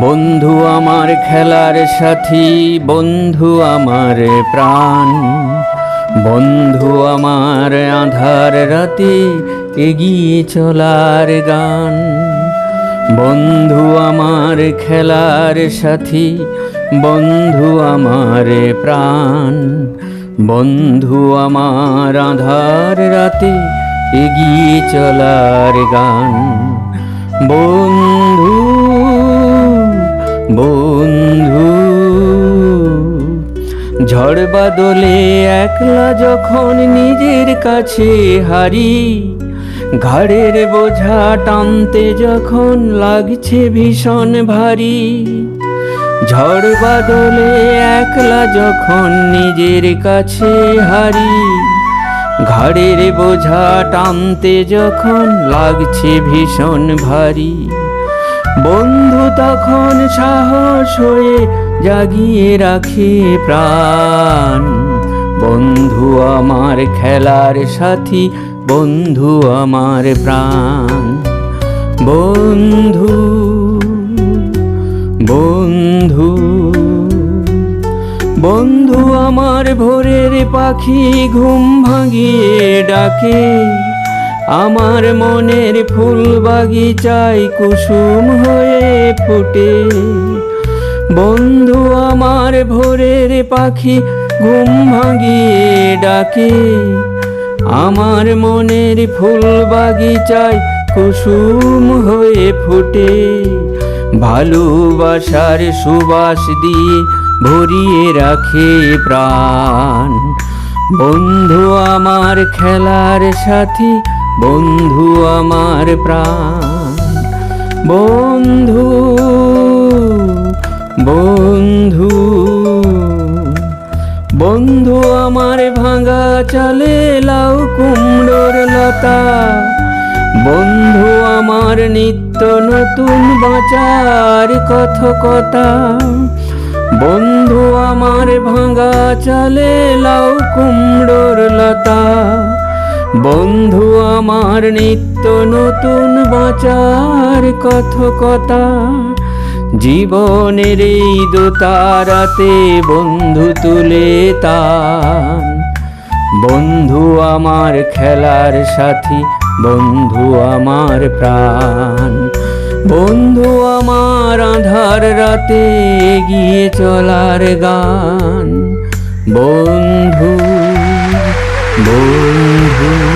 বন্ধু আমার খেলার সাথী, বন্ধু আমার প্রাণ, বন্ধু আমার আঁধার রাতে এগিয়ে চলার গান। বন্ধু আমার খেলার সাথী, বন্ধু আমার প্রাণ, বন্ধু আমার আঁধার রাতে এগিয়ে চলার গান। বন্ধু বন্ধু ঝড় বাদলে একলা যখন নিজের কাছে হারি, ঘাড়ের বোঝা টানতে যখন লাগছে ভীষণ ভারী। ঝড় বাদলে একলা যখন নিজের কাছে হারি, ঘাড়ের বোঝা টানতে যখন লাগছে ভীষণ ভারী। বন্ধু তখন সাহস হয়ে জাগিয়ে রাখে প্রাণ। বন্ধু আমার খেলার সাথী, বন্ধু আমার প্রাণ। বন্ধু বন্ধু বন্ধু আমার ভোরের পাখি ঘুম ভাঙিয়ে ডাকে, আমার মনের ফুল বাগিচায় কুসুম হয়ে ফোটে। বন্ধু আমার ভোরের পাখি ঘুম ভাঙিয়ে ডাকে, আমার মনের ফুল বাগিচায় কুসুম হয়ে ফোটে। ভালোবাসার সুবাস দিয়ে ভরিয়ে রাখে প্রাণ। বন্ধু আমার খেলার সাথী, বন্ধু আমার প্রাণ। বন্ধু বন্ধু বন্ধু আমার ভাঙা চালে লাউ কুমড়োর লতা, বন্ধু আমার নিত্য নতুন বাঁচার কথকতা। বন্ধু আমার ভাঙা চালে লাউ কুমড়োর লতা, বন্ধু আমার নিত্য নতুন বাঁচার কথকতা। জীবনের এই দোতারাতে বন্ধু তুলে তান। বন্ধু আমার খেলার সাথী, বন্ধু আমার প্রাণ। বন্ধু আমার আঁধার রাতে এগিয়ে চলার গান। বন্ধু বন্ধু।